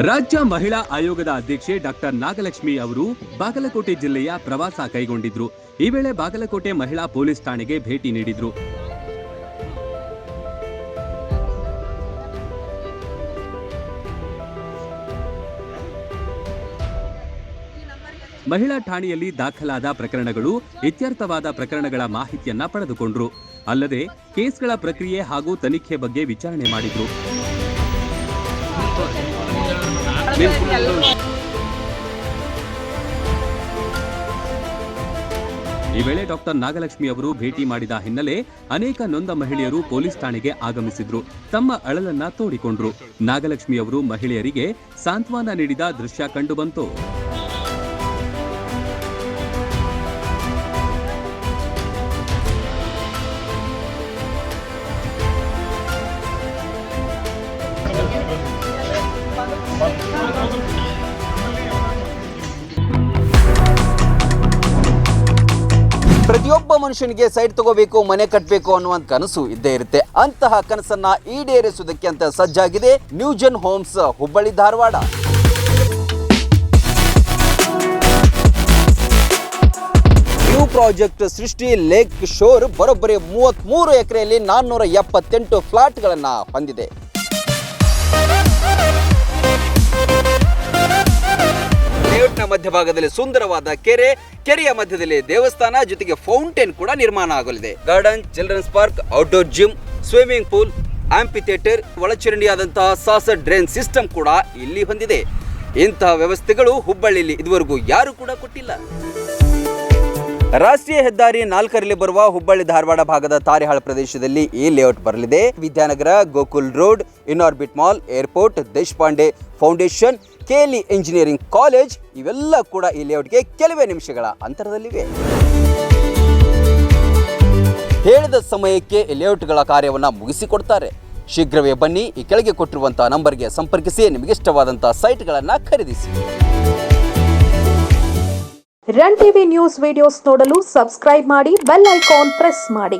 ರಾಜ್ಯ ಮಹಿಳಾ ಆಯೋಗದ ಅಧ್ಯಕ್ಷೆ ಡಾಕ್ಟರ್ ನಾಗಲಕ್ಷ್ಮಿ ಅವರು ಬಾಗಲಕೋಟೆ ಜಿಲ್ಲೆಯ ಪ್ರವಾಸ ಕೈಗೊಂಡಿದ್ರು. ಈ ವೇಳೆ ಬಾಗಲಕೋಟೆ ಮಹಿಳಾ ಪೊಲೀಸ್ ಠಾಣೆಗೆ ಭೇಟಿ ನೀಡಿದ್ರು. ಮಹಿಳಾ ಠಾಣೆಯಲ್ಲಿ ದಾಖಲಾದ ಪ್ರಕರಣಗಳು, ಇತ್ಯರ್ಥವಾದ ಪ್ರಕರಣಗಳ ಮಾಹಿತಿಯನ್ನ ಪಡೆದುಕೊಂಡ್ರು. ಅಲ್ಲದೆ ಕೇಸ್ಗಳ ಪ್ರಕ್ರಿಯೆ ಹಾಗೂ ತನಿಖೆ ಬಗ್ಗೆ ವಿಚಾರಣೆ ಮಾಡಿದ್ರು. ಈ ವೇಳೆ ಡಾಕ್ಟರ್ ನಾಗಲಕ್ಷ್ಮಿ ಅವರು ಭೇಟಿ ಮಾಡಿದ ಹಿನ್ನೆಲೆ ಅನೇಕ ನೊಂದ ಮಹಿಳೆಯರು ಪೊಲೀಸ್ ಠಾಣೆಗೆ ಆಗಮಿಸಿದ್ರು. ತಮ್ಮ ಅಳಲನ್ನ ತೋಡಿಕೊಂಡ್ರು. ನಾಗಲಕ್ಷ್ಮಿ ಅವರು ಮಹಿಳೆಯರಿಗೆ ಸಾಂತ್ವನ ನೀಡಿದ ದೃಶ್ಯ ಕಂಡುಬಂತು. ಪ್ರತಿಯೊಬ್ಬ ಮನುಷ್ಯನಿಗೆ ಸೈಟ್ ತಗೋಬೇಕು, ಮನೆ ಕಟ್ಟಬೇಕು ಅನ್ನುವಂತ ಕನಸು ಇದ್ದೇ ಇರುತ್ತೆ. ಅಂತಹ ಕನಸನ್ನ ಈಡೇರಿಸುವುದಕ್ಕೆ ಅಂತ ಸಜ್ಜಾಗಿದೆ newgen homes Hubballi Dharwad. New project Srishti lake shore ಬರೋಬ್ಬರಿ 33 ಎಕರೆಯಲ್ಲಿ 478 ಫ್ಲಾಟ್ಗಳನ್ನ ಹೊಂದಿದೆ. ಲೇಔಟ್ನ ಮಧ್ಯಭಾಗದಲ್ಲಿ ಸುಂದರವಾದ ಕೆರೆಯ ಮಧ್ಯದಲ್ಲಿ ದೇವಸ್ಥಾನ, ಜೊತೆಗೆ ಫೌಂಟೇನ್ ಕೂಡ ನಿರ್ಮಾಣ ಆಗಲಿದೆ. Garden, children's park, outdoor gym, swimming pool, amphitheatre, ಒಳಚರಂಡಿಯಾದಂತಹ ಸಾಸರ್ ಡ್ರೈನ್ ಸಿಸ್ಟಮ್ ಕೂಡ ಇಲ್ಲಿ ಹೊಂದಿದೆ. ಇಂತಹ ವ್ಯವಸ್ಥೆಗಳು ಹುಬ್ಬಳ್ಳಿಯಲ್ಲಿ ಇದುವರೆಗೂ ಯಾರು ಕೂಡ ಕೊಟ್ಟಿಲ್ಲ. ರಾಷ್ಟ್ರೀಯ ಹೆದ್ದಾರಿ 4ರಲ್ಲಿ ಬರುವ ಹುಬ್ಬಳ್ಳಿ ಧಾರವಾಡ ಭಾಗದ ತಾರಿಹಾಳ ಪ್ರದೇಶದಲ್ಲಿ ಈ ಲೇಔಟ್ ಬರಲಿದೆ. Vidyanagar, Gokul road, Inorbit mall, airport, Deshpande foundation, KLE engineering college ಇವೆಲ್ಲ ಕೂಡ ಈ ಲೇಔಟ್ಗೆ ಕೆಲವೇ ನಿಮಿಷಗಳ ಅಂತರದಲ್ಲಿವೆ. ಹೇಳಿದ ಸಮಯಕ್ಕೆ ಲೇಔಟ್ಗಳ ಕಾರ್ಯವನ್ನು ಮುಗಿಸಿಕೊಡ್ತಾರೆ. ಶೀಘ್ರವೇ ಬನ್ನಿ, ಈ ಕೆಳಗೆ ಕೊಟ್ಟಿರುವಂತಹ ನಂಬರ್ಗೆ ಸಂಪರ್ಕಿಸಿ ನಿಮಗೆ ಇಷ್ಟವಾದಂತಹ ಸೈಟ್ಗಳನ್ನು ಖರೀದಿಸಿ. ರನ್ ಟಿವಿ ನ್ಯೂಸ್ ವಿಡಿಯೋಸ್ ನೋಡಲು ಸಬ್ಸ್ಕ್ರೈಬ್ ಮಾಡಿ, ಬೆಲ್ ಐಕಾನ್ ಪ್ರೆಸ್ ಮಾಡಿ.